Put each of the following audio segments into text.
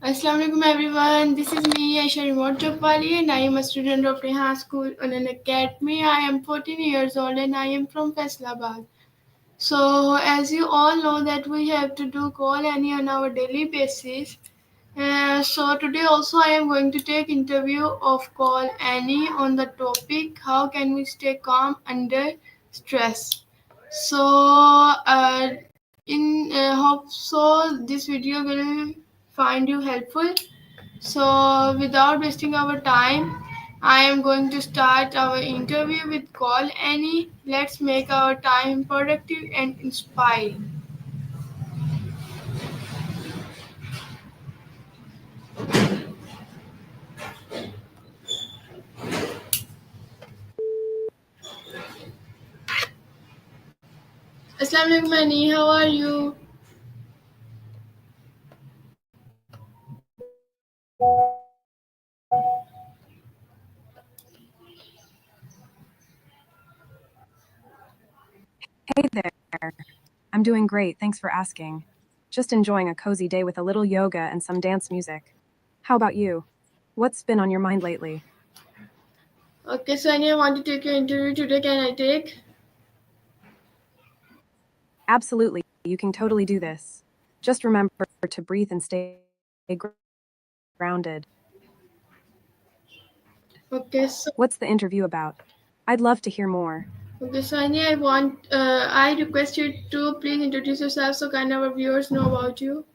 Assalamualaikum everyone. This is me, Aisha Remote Jopali, and I am a student of Rehan School on an academy. I am 14 years old and I am from Faisalabad. So, as you all know, that we have to do call any on our daily basis. So today also I am going to take interview of call Annie on the topic how can we stay calm under stress. So in hope so this video will find you helpful. So without wasting our time, I am going to start our interview with call Annie. Let's make our time productive and inspiring. Assalamualaikum Annie, how are you? Hey there. I'm doing great, thanks for asking. Just enjoying a cozy day with a little yoga and some dance music. How about you? What's been on your mind lately? Okay, so Annie, I want to take your interview today. Can I take? Absolutely, you can totally do this. Just remember to breathe and stay grounded. Okay, so What's the interview about? I'd love to hear more. Annie, I request you to please introduce yourself so kind our viewers know about you.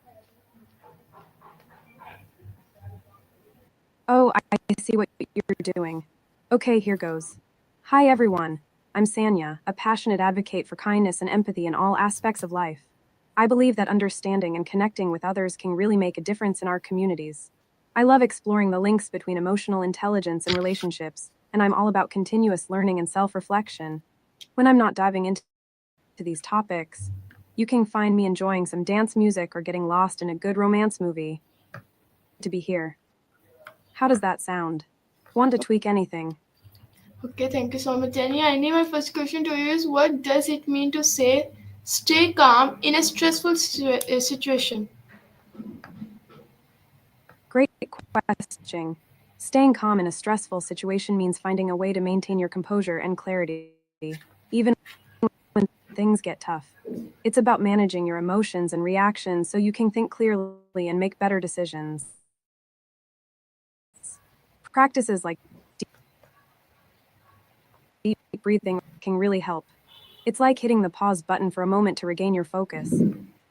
Oh, I see what you're doing. Okay, here goes. Hi everyone. I'm Sanya, a passionate advocate for kindness and empathy in all aspects of life. I believe that understanding and connecting with others can really make a difference in our communities. I love exploring the links between emotional intelligence and relationships, and I'm all about continuous learning and self reflection. When I'm not diving into these topics, you can find me enjoying some dance music or getting lost in a good romance movie. To be here. How does that sound? Want to tweak anything? Okay, thank you so much, Annie. Annie, my first question to you is what does it mean to say stay calm in a stressful situation? Great question. Staying calm in a stressful situation means finding a way to maintain your composure and clarity, even when things get tough. It's about managing your emotions and reactions so you can think clearly and make better decisions. Practices like deep breathing can really help. It's like hitting the pause button for a moment to regain your focus.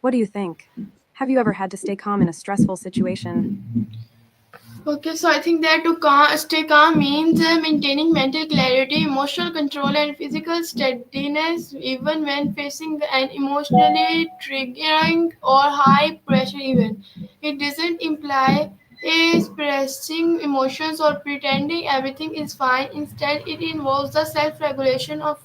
What do you think? Have you ever had to stay calm in a stressful situation? Okay, so I think that stay calm means maintaining mental clarity, emotional control, and physical steadiness even when facing an emotionally triggering or high pressure event. It doesn't imply expressing emotions or pretending everything is fine. Instead, it involves the self regulation of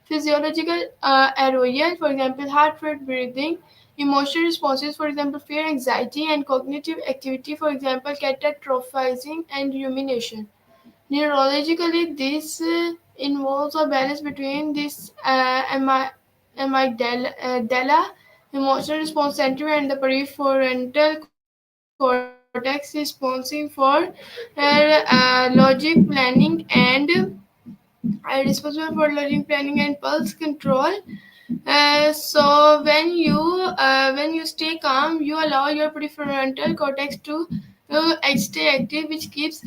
physiological arousal, for example, heart rate, breathing, emotional responses, for example, fear, anxiety, and cognitive activity, for example, catastrophizing and rumination. Neurologically, this involves a balance between this amygdala, emotional response center, and the prefrontal cortex responsible for logic planning and responsible for logic planning and pulse control. So when you stay calm, you allow your prefrontal cortex to stay active, which keeps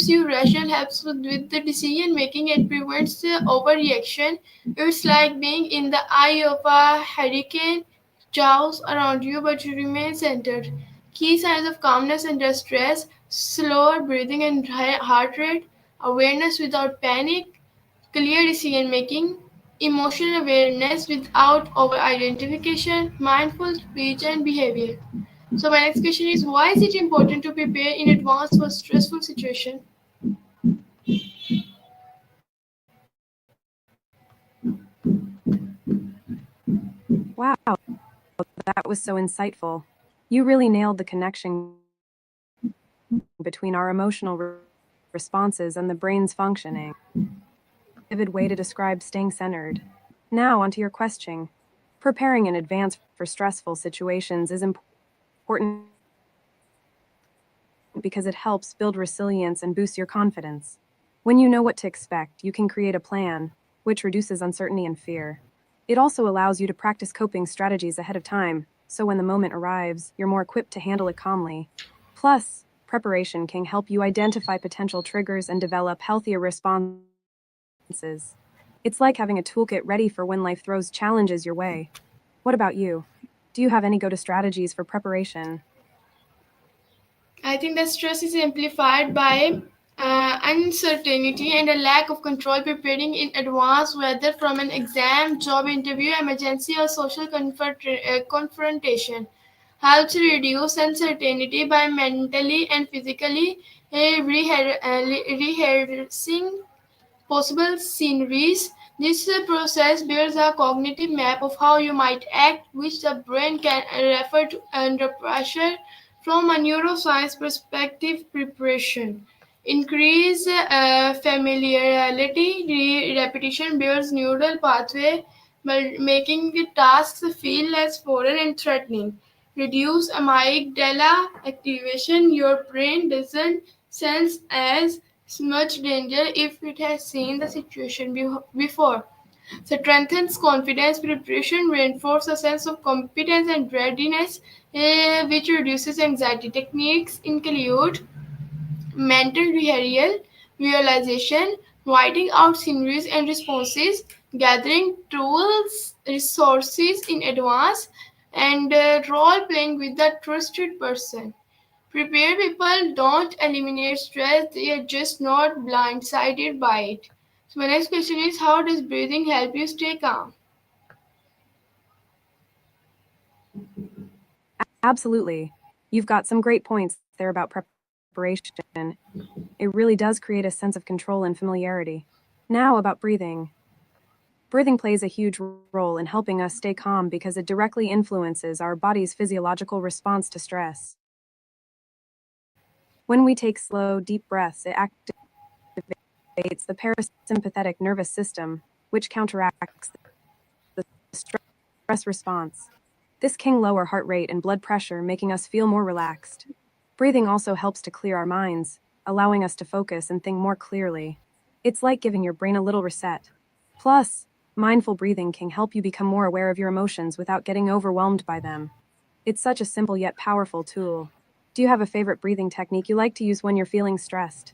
you rational, helps with the decision making, and prevents overreaction. It's like being in the eye of a hurricane, chaos around you, but you remain centered. Key signs of calmness under stress: slower breathing and heart rate, awareness without panic, clear decision making, emotional awareness without over identification, mindful speech and behavior. So my next question is why is it important to prepare in advance for stressful situation? Wow, that was so insightful. You really nailed the connection between our emotional responses and the brain's functioning. Vivid way to describe staying centered. Now, onto your question. Preparing in advance for stressful situations is important because it helps build resilience and boost your confidence. When you know what to expect, you can create a plan, which reduces uncertainty and fear. It also allows you to practice coping strategies ahead of time, so when the moment arrives, you're more equipped to handle it calmly. Plus, preparation can help you identify potential triggers and develop healthier responses. It's like having a toolkit ready for when life throws challenges your way. What about you? Do you have any go to strategies for preparation? I think that stress is amplified by uncertainty and a lack of control. Preparing in advance, whether from an exam, job interview, emergency, or social confrontation, helps reduce uncertainty by mentally and physically rehearsing possible sceneries. This process builds a cognitive map of how you might act, which the brain can refer to under pressure. From a neuroscience perspective, preparation increase familiarity. Repetition builds neural pathway, making the tasks feel less foreign and threatening. Reduce amygdala activation. Your brain doesn't sense as much danger if it has seen the situation before. Strengthens confidence. Preparation reinforces a sense of competence and readiness, which reduces anxiety. Techniques include mental rehearsal, visualization, writing out scenarios and responses, gathering tools, resources in advance, and role playing with a trusted person. Prepared people don't eliminate stress, they are just not blindsided by it. So, my next question is, how does breathing help you stay calm? Absolutely. You've got some great points there about preparation. It really does create a sense of control and familiarity. Now, about breathing. Breathing plays a huge role in helping us stay calm because it directly influences our body's physiological response to stress. When we take slow, deep breaths, it activates the parasympathetic nervous system, which counteracts the stress response. This can lower heart rate and blood pressure, making us feel more relaxed. Breathing also helps to clear our minds, allowing us to focus and think more clearly. It's like giving your brain a little reset. Plus, mindful breathing can help you become more aware of your emotions without getting overwhelmed by them. It's such a simple yet powerful tool. Do you have a favorite breathing technique you like to use when you're feeling stressed?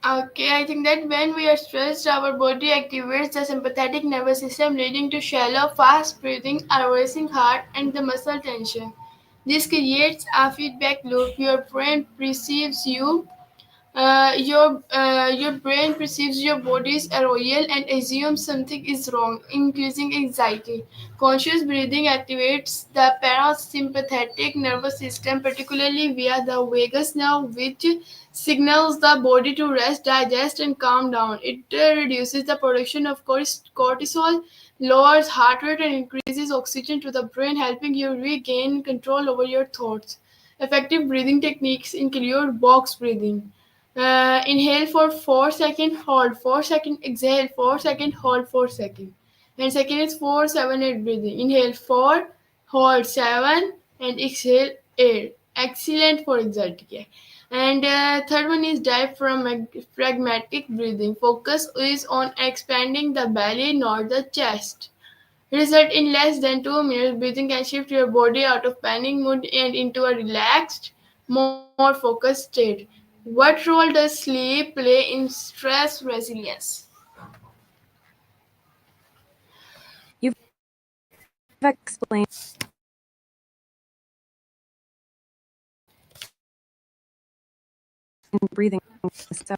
Okay, I think that when we are stressed, our body activates the sympathetic nervous system, leading to shallow, fast breathing, a racing heart, and the muscle tension. This creates a feedback loop. Your brain perceives your body's arousal and assumes something is wrong, increasing anxiety. Conscious breathing activates the parasympathetic nervous system, particularly via the vagus nerve, which signals the body to rest, digest, and calm down. It reduces the production of cortisol, lowers heart rate, and increases oxygen to the brain, helping you regain control over your thoughts. Effective breathing techniques include box breathing. Inhale for 4 seconds, hold 4 seconds, exhale 4 seconds, hold 4 seconds. And second is 4 7 8 breathing. Inhale 4, hold 7, and exhale 8. Excellent for anxiety. And third one is diaphragmatic breathing. Focus is on expanding the belly, not the chest. Result in less than 2 minutes. Breathing can shift your body out of panic mode and into a relaxed, more focused state. What role does sleep play in stress resilience? You've explained breathing so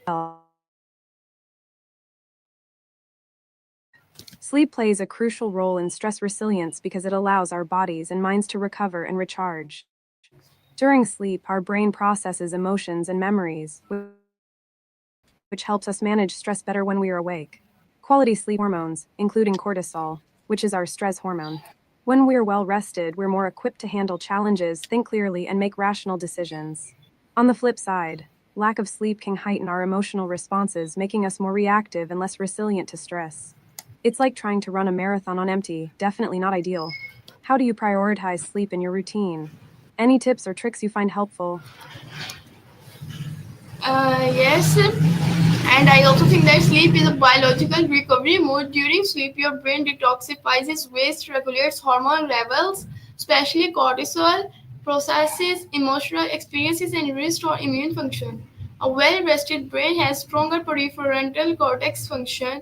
well. Sleep plays a crucial role in stress resilience because it allows our bodies and minds to recover and recharge. During sleep, our brain processes emotions and memories, which helps us manage stress better when we are awake. Quality sleep hormones, including cortisol, which is our stress hormone. When we're well rested, we're more equipped to handle challenges, think clearly, and make rational decisions. On the flip side, lack of sleep can heighten our emotional responses, making us more reactive and less resilient to stress. It's like trying to run a marathon on empty, definitely not ideal. How do you prioritize sleep in your routine? Any tips or tricks you find helpful? Yes, and I also think that sleep is a biological recovery mode. During sleep, your brain detoxifies waste, regulates hormone levels, especially cortisol, processes emotional experiences, and restore immune function. A well-rested brain has stronger prefrontal cortex function,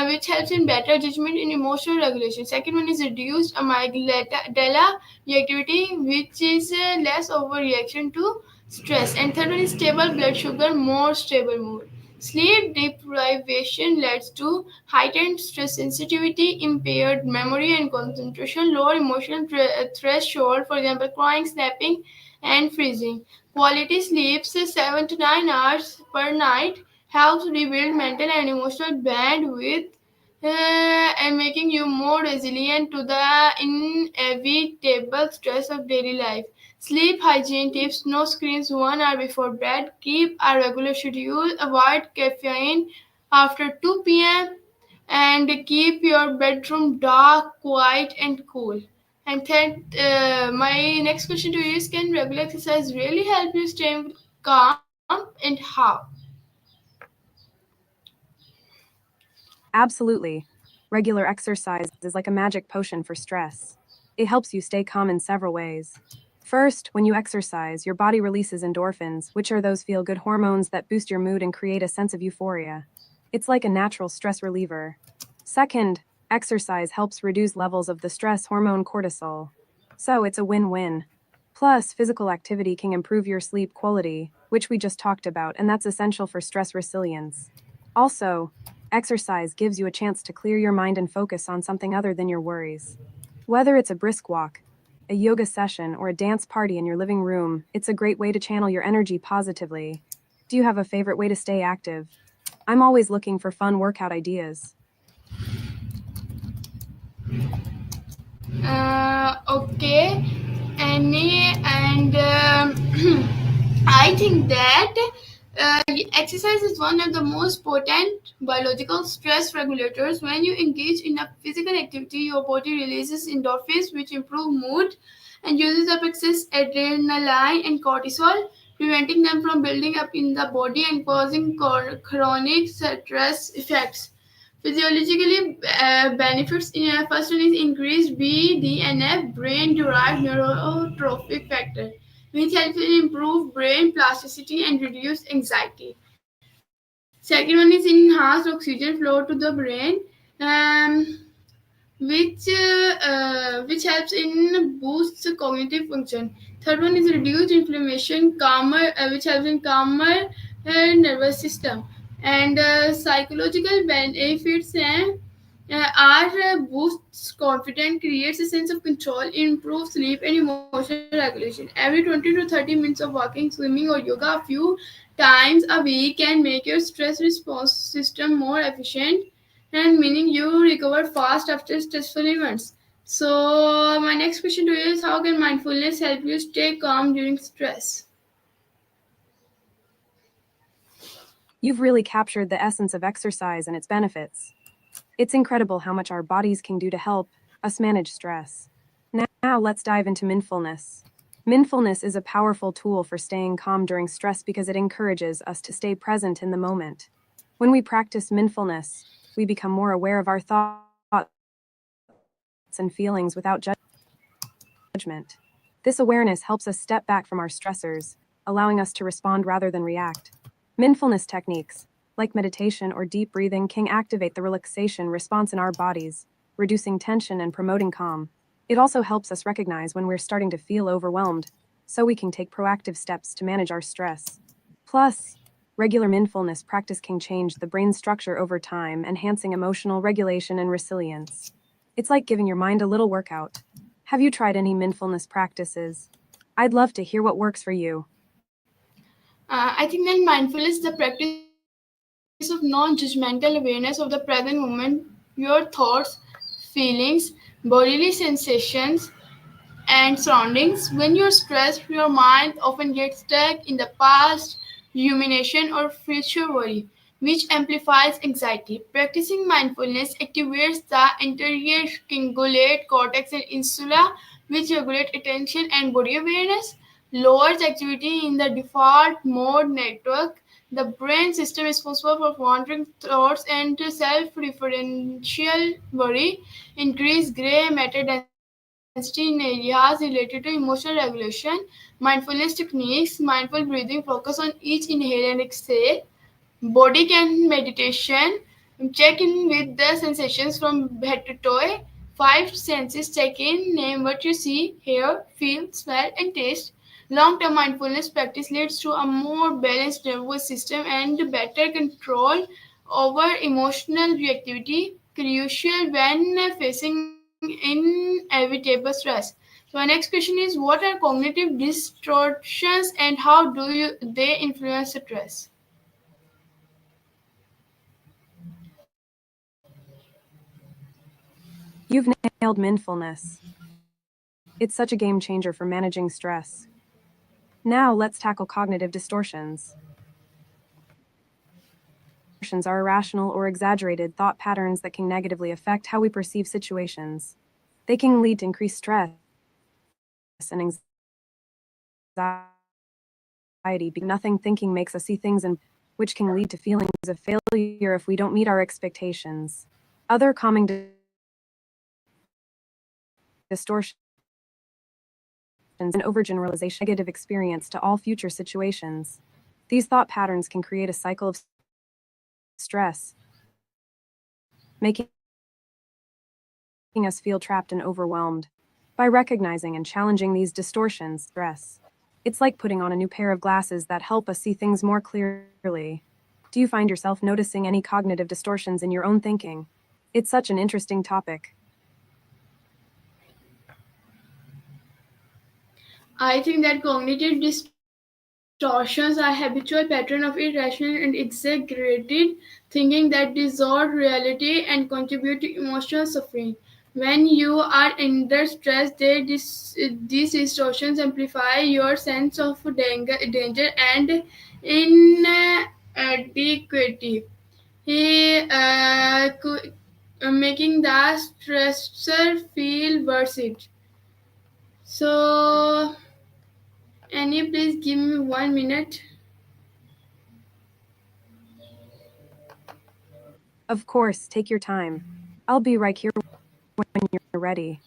which helps in better judgment and emotional regulation. Second one is reduced amygdala reactivity, which is less overreaction to stress. And third one is stable blood sugar, more stable mood. Sleep deprivation leads to heightened stress sensitivity, impaired memory and concentration, lower emotional threshold, for example, crying, snapping, and freezing. Quality sleep, say 7 to 9 hours per night, helps rebuild mental and emotional bandwidth and making you more resilient to the inevitable stress of daily life. Sleep hygiene tips: no screens 1 hour before bed, keep a regular schedule, avoid caffeine after 2 p.m., and keep your bedroom dark, quiet, and cool. And then, my next question to you is: can regular exercise really help you stay calm, and how? Absolutely. Regular exercise is like a magic potion for stress. It helps you stay calm in several ways. First, when you exercise, your body releases endorphins, which are those feel good hormones that boost your mood and create a sense of euphoria. It's like a natural stress reliever. Second, exercise helps reduce levels of the stress hormone cortisol. So it's a win win. Plus, physical activity can improve your sleep quality, which we just talked about, and that's essential for stress resilience. Also, exercise gives you a chance to clear your mind and focus on something other than your worries. Whether it's a brisk walk, a yoga session, or a dance party in your living room, it's a great way to channel your energy positively. Do you have a favorite way to stay active? I'm always looking for fun workout ideas. Okay, and I think that exercise is one of the most potent biological stress regulators. When you engage in a physical activity, your body releases endorphins, which improve mood, and uses up excess adrenaline and cortisol, preventing them from building up in the body and causing chronic stress effects. Physiologically, benefits in first one is increased BDNF, brain-derived neurotrophic factor, which helps in improve brain plasticity and reduce anxiety. Second one is enhanced oxygen flow to the brain, um, which helps in boosts cognitive function. Third one is reduced inflammation, calmer, which helps in calmer nervous system. And psychological benefits are boosts confidence, creates a sense of control, improves sleep and emotional regulation. Every 20 to 30 minutes of walking, swimming, or yoga a few times a week can make your stress response system more efficient, and meaning you recover fast after stressful events. So, my next question to you is: how can mindfulness help you stay calm during stress? You've really captured the essence of exercise and its benefits. It's incredible how much our bodies can do to help us manage stress. Now let's dive into mindfulness. Mindfulness is a powerful tool for staying calm during stress because it encourages us to stay present in the moment. When we practice mindfulness, we become more aware of our thoughts and feelings without judgment. This awareness helps us step back from our stressors, allowing us to respond rather than react. Mindfulness techniques, like meditation or deep breathing, can activate the relaxation response in our bodies, reducing tension and promoting calm. It also helps us recognize when we're starting to feel overwhelmed, so we can take proactive steps to manage our stress. Plus, regular mindfulness practice can change the brain structure over time, enhancing emotional regulation and resilience. It's like giving your mind a little workout. Have you tried any mindfulness practices? I'd love to hear what works for you. I think that mindfulness is the practice of non-judgmental awareness of the present moment, your thoughts, feelings, bodily sensations, and and surroundings. When you're stressed, your mind often gets stuck in the past, rumination, or future worry, which amplifies anxiety. Practicing mindfulness activates the anterior cingulate cortex and insula, which regulate attention and body awareness, lowers activity in the default mode network, the brain system responsible for wandering thoughts and self-referential worry, increase gray matter density in areas related to emotional regulation, mindfulness techniques, mindful breathing, focus on each inhale and exhale, body can meditation, check in with the sensations from head to toe, five senses check in, name what you see, hear, feel, smell, and taste. Long term mindfulness practice leads to a more balanced nervous system and better control over emotional reactivity, crucial when facing inevitable stress. So, my next question is, what are cognitive distortions and how do they influence stress? You've nailed mindfulness. It's such a game changer for managing stress. Now let's tackle cognitive distortions. Distortions are irrational or exaggerated thought patterns that can negatively affect how we perceive situations. They can lead to increased stress and anxiety because nothing thinking makes us see things in which can lead to feelings of failure if we don't meet our expectations. Other common distortions and overgeneralization negative experience to all future situations. These thought patterns can create a cycle of stress, making us feel trapped and overwhelmed. By recognizing and challenging these distortions, stress. It's like putting on a new pair of glasses that help us see things more clearly. Do you find yourself noticing any cognitive distortions in your own thinking? It's such an interesting topic. I think that cognitive distortions are habitual pattern of irrational and exaggerated thinking that distort reality and contribute to emotional suffering. When you are under stress, these distortions amplify your sense of danger and inadequacy, making the stressor feel worse. So, can you please give me 1 minute? Of course, take your time. I'll be right here when you're ready.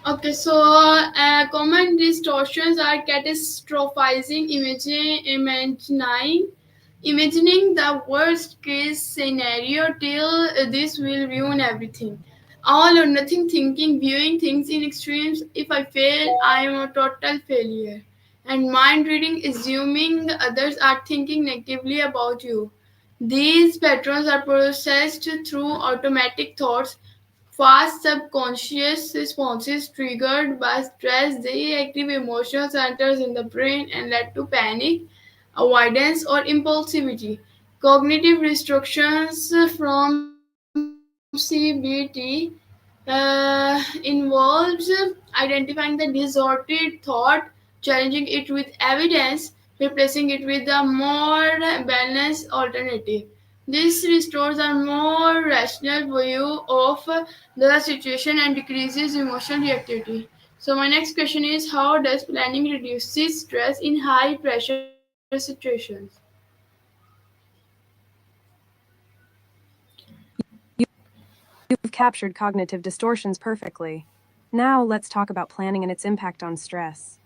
Okay, so common distortions are catastrophizing, imagining the worst case scenario till this will ruin everything. All or nothing thinking, viewing things in extremes. If I fail, I am a total failure. And mind reading, assuming others are thinking negatively about you. These patterns are processed through automatic thoughts, fast subconscious responses triggered by stress. They active emotional centers in the brain and lead to panic, avoidance, or impulsivity. Cognitive restrictions from CBT involves identifying the distorted thought, challenging it with evidence, replacing it with a more balanced alternative. This restores a more rational view of the situation and decreases emotional reactivity. So, my next question is, how does planning reduces stress in high pressure situations? You've captured cognitive distortions perfectly. Now let's talk about planning and its impact on stress.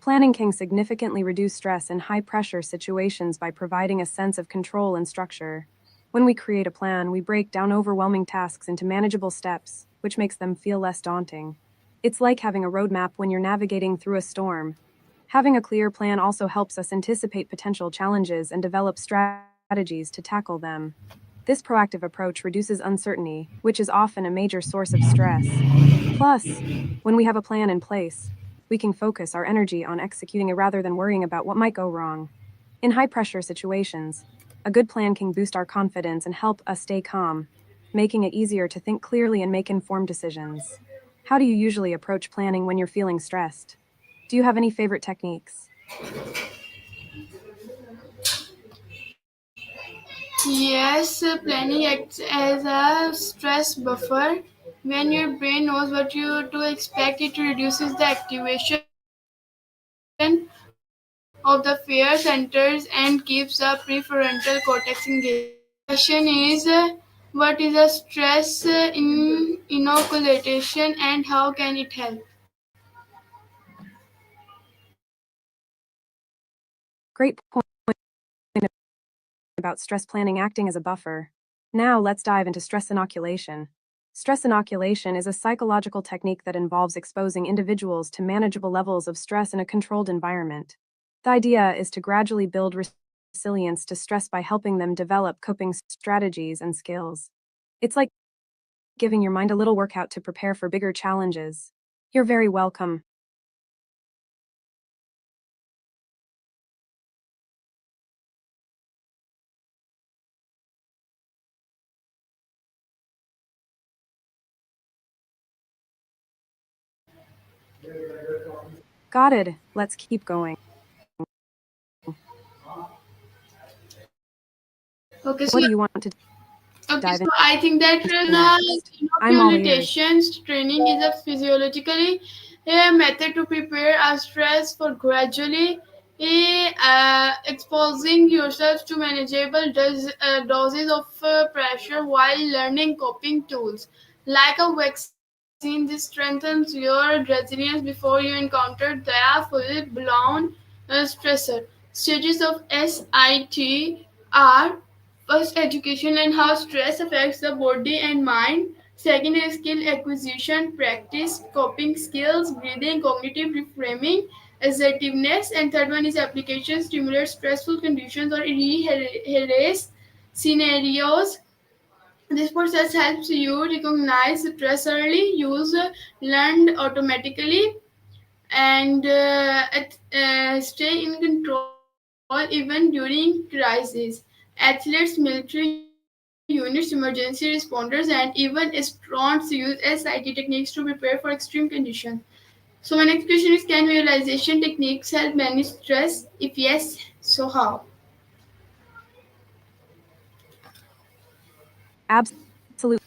Planning can significantly reduce stress in high pressure situations by providing a sense of control and structure. When we create a plan, we break down overwhelming tasks into manageable steps, which makes them feel less daunting. It's like having a roadmap when you're navigating through a storm. Having a clear plan also helps us anticipate potential challenges and develop strategies to tackle them. This proactive approach reduces uncertainty, which is often a major source of stress. Plus, when we have a plan in place, we can focus our energy on executing it rather than worrying about what might go wrong. In high pressure situations, a good plan can boost our confidence and help us stay calm, making it easier to think clearly and make informed decisions. How do you usually approach planning when you're feeling stressed? Do you have any favorite techniques? Yes, planning acts as a stress buffer. When your brain knows what you to expect, it reduces the activation of the fear centers and keeps the prefrontal cortex engaged. So my next question is, what is a stress in inoculation and how can it help? Great point about stress planning acting as a buffer. Now let's dive into stress inoculation. Stress inoculation is a psychological technique that involves exposing individuals to manageable levels of stress in a controlled environment. The idea is to gradually build resilience to stress by helping them develop coping strategies and skills. It's like giving your mind a little workout to prepare for bigger challenges. You're very welcome. Got it. Let's keep going. Okay, so What do you want to Okay, dive so I think that into next? I'm all ears. inoculation training is a physiologically a method to prepare our stress for gradually exposing yourself to manageable doses of pressure while learning coping tools. Like a vaccine, this strengthens your resilience before you encounter the full-blown stressor. Stages of SIT are: first, education and how stress affects the body and mind. Second is skill acquisition, practice, coping skills, breathing, cognitive reframing, assertiveness. And third one is application, stimulate stressful conditions or erase scenarios. This process helps you recognize stress early, use learned automatically, and stay in control even during crises. Athletes, military units, emergency responders, and even astronauts use SIT techniques to prepare for extreme conditions. So my next question is, can visualization techniques help manage stress? If yes, so how? Absolutely.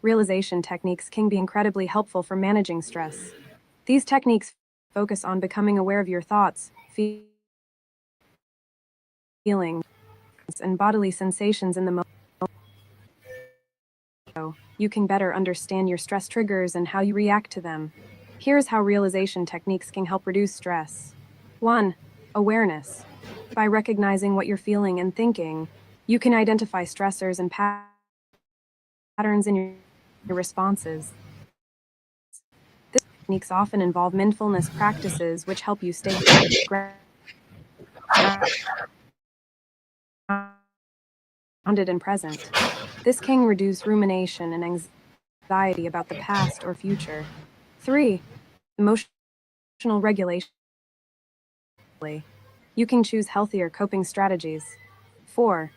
Realization techniques can be incredibly helpful for managing stress. These techniques focus on becoming aware of your thoughts, feelings, and bodily sensations in the moment. You can better understand your stress triggers and how you react to them. Here's how realization techniques can help reduce stress. 1. Awareness. By recognizing what you're feeling and thinking, you can identify stressors and patterns in your responses. These techniques often involve mindfulness practices which help you stay grounded and present. This can reduce rumination and anxiety about the past or future. 3. Emotional regulation. You can choose healthier coping strategies. 4.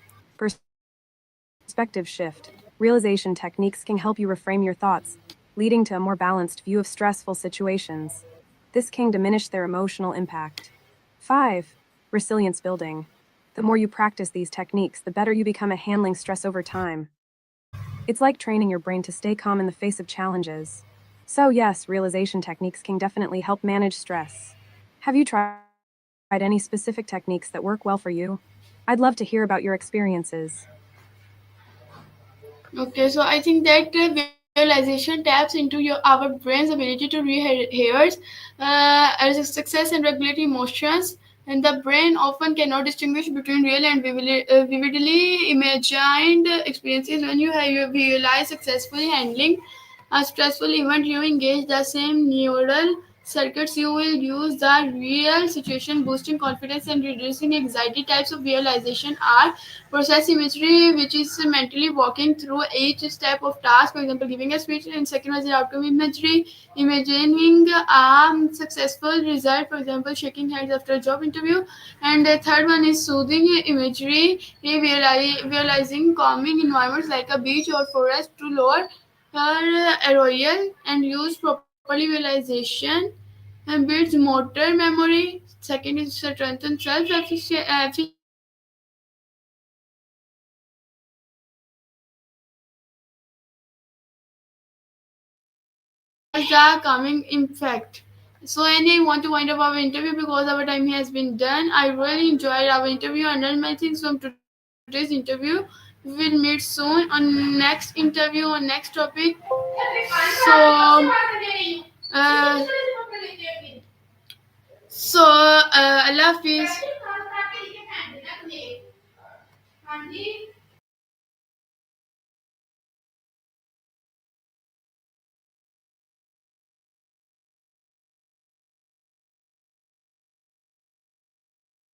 Perspective shift. Realization techniques can help you reframe your thoughts, leading to a more balanced view of stressful situations. This can diminish their emotional impact. 5. Resilience building. The more you practice these techniques, the better you become at handling stress over time. It's like training your brain to stay calm in the face of challenges. So, yes, realization techniques can definitely help manage stress. Have you tried any specific techniques that work well for you? I'd love to hear about your experiences. Okay, so I think that visualization taps into our brain's ability to rehearse success and regulate emotions. And the brain often cannot distinguish between real and vividly imagined experiences. When you visualize successfully handling a stressful event, you engage the same neural circuits. You will use the real situation, boosting confidence and reducing anxiety. Types of visualization are process imagery, which is mentally walking through each step of task, for example, giving a speech, and second was the outcome imagery, imagining a successful result, for example, shaking hands after a job interview, and the third one is soothing imagery, visualizing calming environments like a beach or forest to lower arousal and use properly visualization and builds motor memory. Second is strengthen efficiency, visualizing has the calming effect. So, and I want to wind up our interview because our time has been done. I really enjoyed our interview and learned many things from today's interview. We will meet soon on next interview on next topic. So, uh, Allah Hafiz.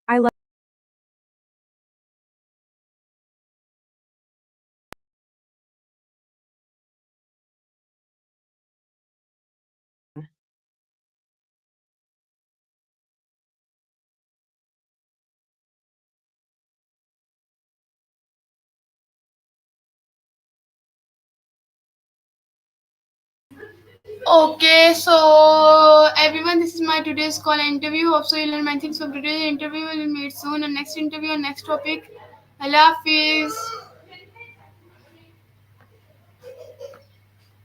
I love Okay, so everyone, this is my today's call interview. Hope so you learn many things from today's interview. We'll meet soon on next interview on next topic. Allah Hafiz.